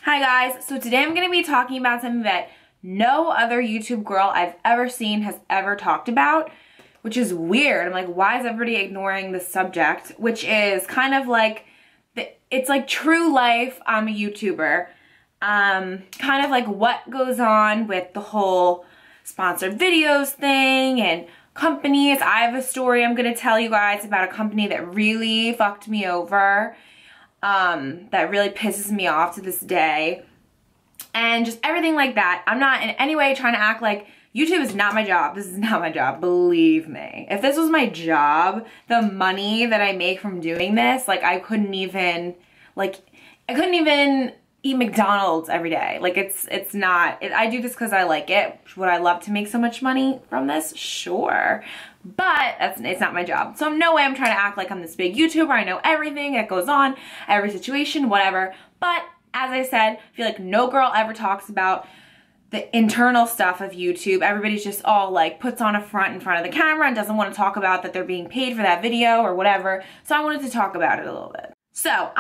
Hi guys, so today I'm going to be talking about something that no other YouTube girl I've ever seen has ever talked about, which is weird. I'm like, why is everybody ignoring this subject? Which is kind of like, it's like true life, I'm a YouTuber. Kind of like what goes on with the whole sponsored videos thing and companies. I have a story I'm going to tell you guys about a company that really fucked me over. That really pisses me off to this day, and just everything like that. I'm not in any way trying to act like YouTube is not my job. This is not my job, believe me. If this was my job, the money that I make from doing this, like I couldn't even eat McDonald's every day. Like it's not, I do this because I like it. Would I love to make so much money from this? Sure. But it's not my job. So no way I'm trying to act like I'm this big YouTuber. I know everything that goes on, every situation, whatever. But as I said, I feel like no girl ever talks about the internal stuff of YouTube. Everybody's just all like puts on a front in front of the camera and doesn't want to talk about that they're being paid for that video or whatever. So I wanted to talk about it a little bit. So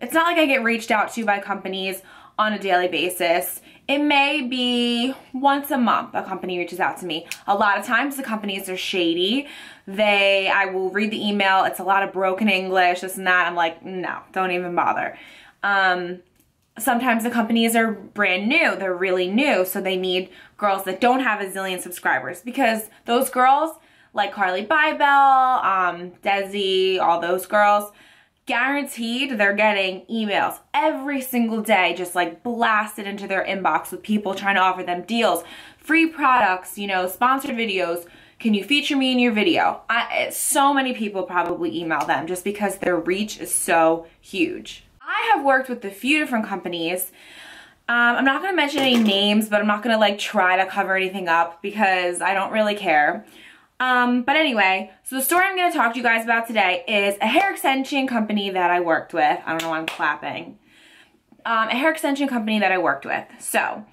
it's not like I get reached out to by companies on a daily basis. It may be once a month a company reaches out to me. A lot of times the companies are shady. I will read the email. It's a lot of broken English, this and that. I'm like, no, don't even bother. Sometimes the companies are brand new. They're really new. So they need girls that don't have a zillion subscribers, because those girls like Carly Bybel, Desi, all those girls, guaranteed they're getting emails every single day, just like blasted into their inbox with people trying to offer them deals, free products, you know, sponsored videos. Can you feature me in your video? So many people probably email them just because their reach is so huge. I have worked with a few different companies. I'm not going to mention any names, but I'm not going to like try to cover anything up because I don't really care. But anyway, so the story I'm going to talk to you guys about today is a hair extension company that I worked with. I don't know why I'm clapping. A hair extension company that I worked with. So,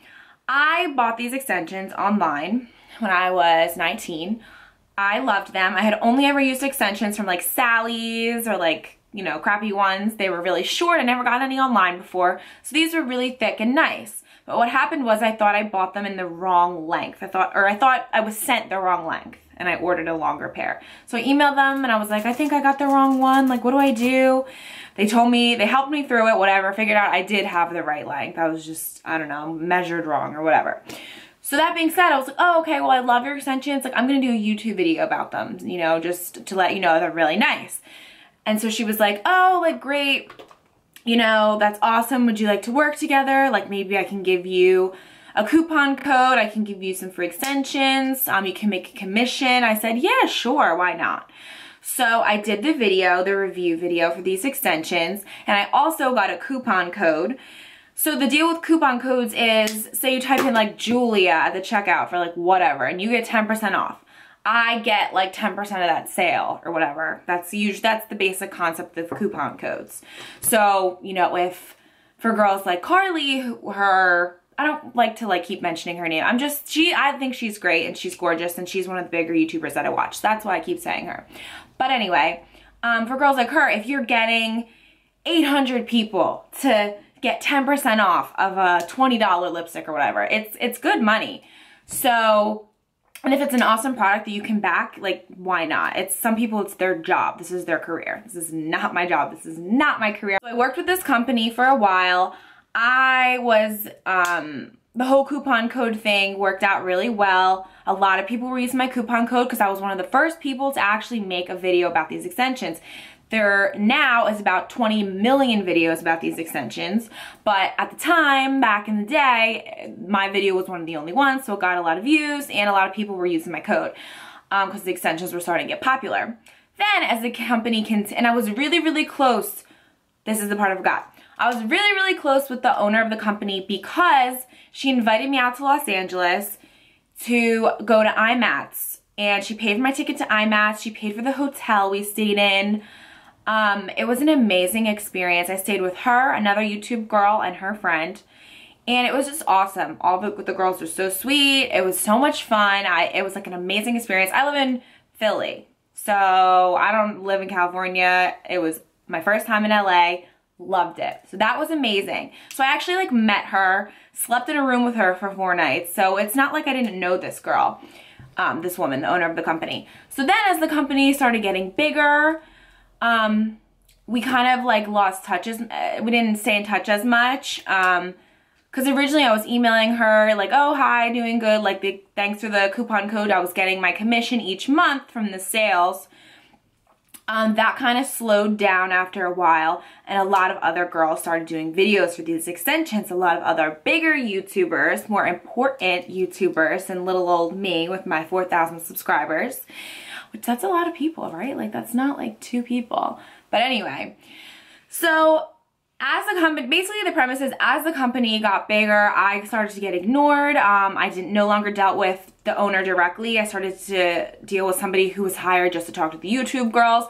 I bought these extensions online when I was 19. I loved them. I had only ever used extensions from like Sally's or like, you know, crappy ones. They were really short. I never got any online before. So these were really thick and nice. But what happened was I thought I bought them in the wrong length. I thought I was sent the wrong length, and I ordered a longer pair. So I emailed them and I was like, I think I got the wrong one. Like, what do I do? They told me, they helped me through it, whatever. Figured out I did have the right length. I was just, I don't know, measured wrong or whatever. So that being said, I was like, oh, okay, well, I love your extensions. Like, I'm gonna do a YouTube video about them, you know, just to let you know they're really nice. And so she was like, oh, like, great. You know, that's awesome. Would you like to work together? Like, maybe I can give you a coupon code. I can give you some free extensions. You can make a commission. I said, yeah, sure. Why not? So I did the video, the review video for these extensions. And I also got a coupon code. So the deal with coupon codes is, say you type in like Julia at the checkout for like whatever, and you get 10% off. I get like 10% of that sale or whatever. That's the basic concept of coupon codes. So, you know, for girls like Carly, I don't like to like keep mentioning her name. I think she's great and she's gorgeous and she's one of the bigger YouTubers that I watch. So that's why I keep saying her. But anyway, for girls like her, if you're getting 800 people to get 10% off of a $20 lipstick or whatever, it's good money. So, and if it's an awesome product that you can back, like, why not? Some people, it's their job. This is their career. This is not my job. This is not my career. So I worked with this company for a while. The whole coupon code thing worked out really well. A lot of people were using my coupon code because I was one of the first people to actually make a video about these extensions. There now is about 20 million videos about these extensions, but at the time, back in the day, my video was one of the only ones, so it got a lot of views and a lot of people were using my code because the extensions were starting to get popular. Then as the company and I was really, really close, this is the part I forgot. I was really, really close with the owner of the company because she invited me out to Los Angeles to go to IMATS, and she paid for my ticket to IMATS. She paid for the hotel we stayed in. It was an amazing experience. I stayed with her, another YouTube girl, and her friend, and it was just awesome. All the girls were so sweet. It was so much fun. It was like an amazing experience. I live in Philly, so I don't live in California. It was my first time in LA. Loved it. So that was amazing. So I actually like met her, slept in a room with her for 4 nights. So it's not like I didn't know this girl, this woman, the owner of the company. So then as the company started getting bigger, we kind of like lost touches. We didn't stay in touch as much. Because originally I was emailing her like, oh, hi, doing good. Like, thanks for the coupon code. I was getting my commission each month from the sales. That kind of slowed down after a while, and a lot of other girls started doing videos for these extensions. A lot of other bigger YouTubers, more important YouTubers than little old me with my 4,000 subscribers, which that's a lot of people, right? Like, that's not like 2 people. But anyway, so as the company, basically the premise is as the company got bigger, I started to get ignored. I no longer dealt with the owner directly. I started to deal with somebody who was hired just to talk to the YouTube girls.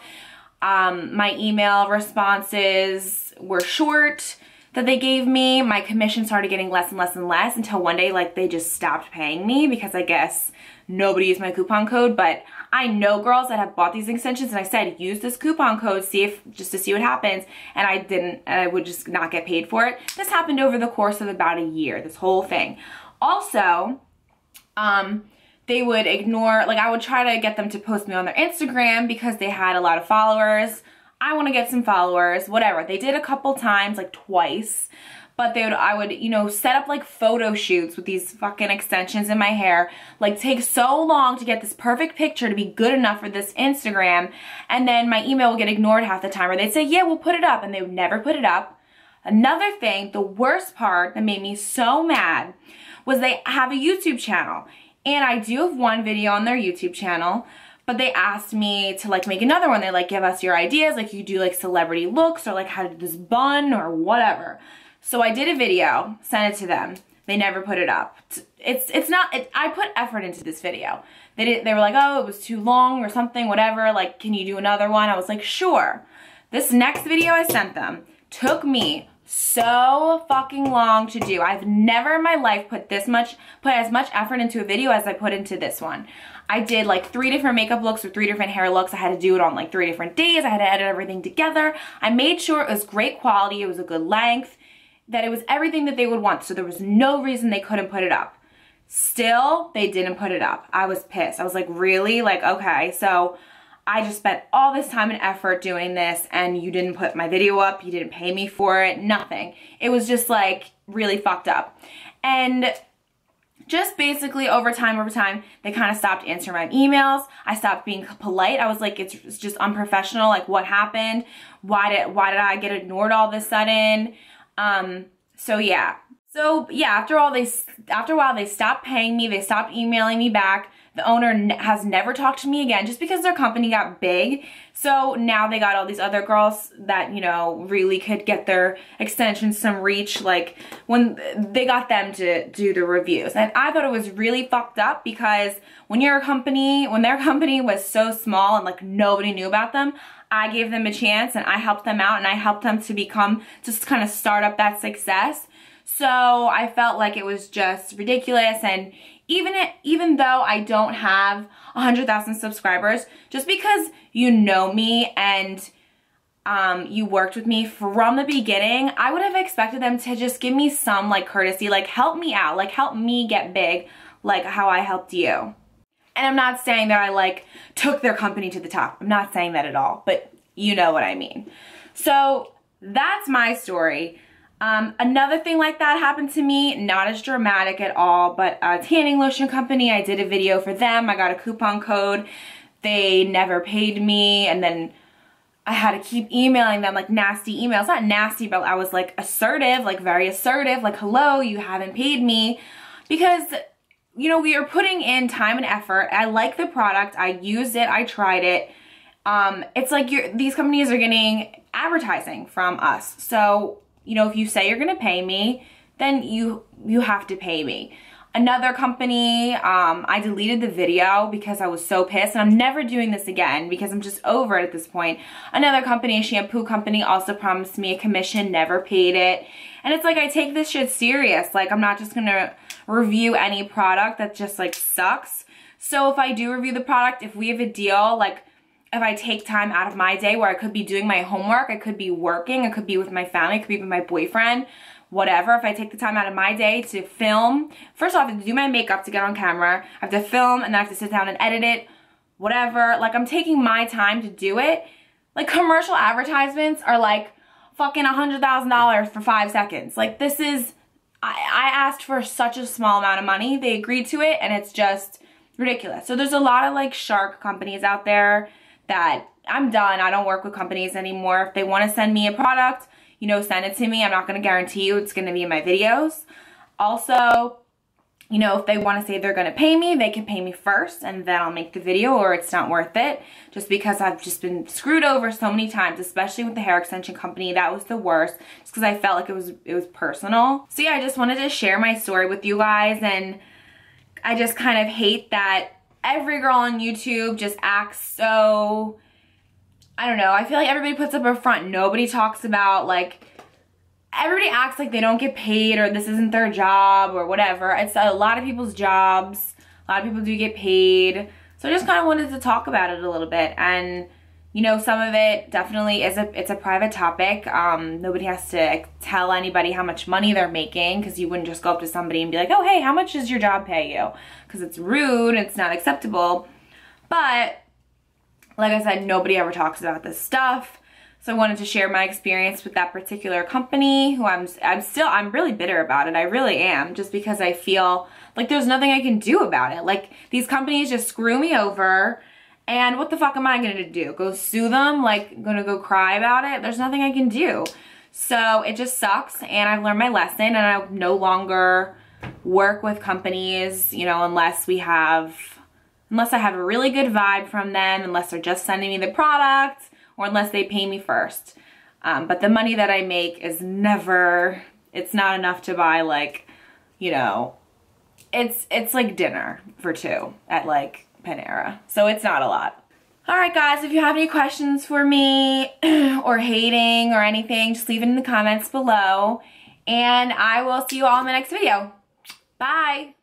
My email responses were short that they gave me. My commission started getting less and less and less until one day, like, they just stopped paying me because I guess nobody used my coupon code. But I know girls that have bought these extensions, and I said, use this coupon code, just to see what happens. And I didn't, and I would just not get paid for it. This happened over the course of about a year, this whole thing. Also, they would ignore, like, I would try to get them to post me on their Instagram because they had a lot of followers. I want to get some followers, whatever. They did a couple times, like twice. But I would, you know, set up like photo shoots with these fucking extensions in my hair, like take so long to get this perfect picture to be good enough for this Instagram, and then my email would get ignored half the time, or they'd say, yeah, we'll put it up, and they would never put it up. Another thing, the worst part that made me so mad was they have a YouTube channel, and I do have one video on their YouTube channel, but they asked me to like make another one. They like, give us your ideas, like you do like celebrity looks or like how to do this bun or whatever. So I did a video, sent it to them. They never put it up. I put effort into this video. They were like, oh, it was too long or something, whatever. Like, can you do another one? I was like, sure. This next video I sent them took me so fucking long to do. I've never in my life put as much effort into a video as I put into this one. I did like 3 different makeup looks or 3 different hair looks. I had to do it on like 3 different days. I had to edit everything together. I made sure it was great quality. It was a good length, that it was everything that they would want. So there was no reason they couldn't put it up. Still, they didn't put it up. I was pissed. I was like, really? Like, okay, so I just spent all this time and effort doing this and you didn't put my video up, you didn't pay me for it, nothing. It was just like really fucked up. And just basically over time, they kind of stopped answering my emails. I stopped being polite. I was like, it's just unprofessional. Like, what happened? Why did I get ignored all of a sudden? So yeah, after a while, they stopped paying me. They stopped emailing me back. The owner has never talked to me again just because their company got big. So now they got all these other girls that, you know, really could get their extensions some reach. Like, when they got them to do the reviews. And I thought it was really fucked up because when their company was so small and like nobody knew about them, I gave them a chance and I helped them out and I helped them to kind of start up that success. So I felt like it was just ridiculous. And even though I don't have 100,000 subscribers, just because you know me and you worked with me from the beginning, I would have expected them to just give me some like courtesy, like help me out, like help me get big, like how I helped you. And I'm not saying that I like took their company to the top. I'm not saying that at all, but you know what I mean. So that's my story. Another thing like that happened to me, not as dramatic at all, but a tanning lotion company, I did a video for them. I got a coupon code. They never paid me, and then I had to keep emailing them like nasty emails. Not nasty, but I was like assertive, like very assertive, like, hello, you haven't paid me. Because, you know, we are putting in time and effort. I like the product. I used it. I tried it. It's like these companies are getting advertising from us. So, you know, if you say you're gonna pay me, then you have to pay me. Another company, I deleted the video because I was so pissed, and I'm never doing this again because I'm just over it at this point. Another company, a shampoo company, also promised me a commission, never paid it. And it's like, I take this shit serious. Like, I'm not just gonna review any product that just like sucks. So if I do review the product, if we have a deal, like if I take time out of my day where I could be doing my homework, I could be working, I could be with my family, I could be with my boyfriend, whatever. If I take the time out of my day to film, first off, I have to do my makeup to get on camera, I have to film, and then I have to sit down and edit it, whatever. Like, I'm taking my time to do it. Like, commercial advertisements are like fucking $100,000 for 5 seconds. Like, this is, I asked for such a small amount of money. They agreed to it, and it's just ridiculous. So there's a lot of like shark companies out there that I'm done. I don't work with companies anymore. If they want to send me a product, you know, send it to me. I'm not going to guarantee you it's going to be in my videos. Also, you know, if they want to say they're going to pay me, they can pay me first and then I'll make the video, or it's not worth it, just because I've just been screwed over so many times, especially with the hair extension company. That was the worst, just because I felt like it was personal. So yeah, I just wanted to share my story with you guys, and I just kind of hate that every girl on YouTube just acts so, I don't know, I feel like everybody puts up a front. Nobody talks about, like, everybody acts like they don't get paid or this isn't their job or whatever. It's a lot of people's jobs. A lot of people do get paid. So I just kind of wanted to talk about it a little bit. And, you know, some of it definitely is it's a private topic. Nobody has to tell anybody how much money they're making, because you wouldn't just go up to somebody and be like, oh, hey, how much does your job pay you? Because it's rude, it's not acceptable. But like I said, nobody ever talks about this stuff. So I wanted to share my experience with that particular company, who I'm really bitter about it. I really am, just because I feel like there's nothing I can do about it. Like, these companies just screw me over, and what the fuck am I gonna do? Go sue them? Like, gonna go cry about it? There's nothing I can do. So it just sucks, and I've learned my lesson, and I no longer work with companies, you know, unless I have a really good vibe from them, unless they're just sending me the product, or unless they pay me first. But the money that I make is never, it's not enough to buy, like, you know, it's like dinner for 2 at like Panera. So it's not a lot. All right, guys, if you have any questions for me or hating or anything, just leave it in the comments below. And I will see you all in my next video. Bye.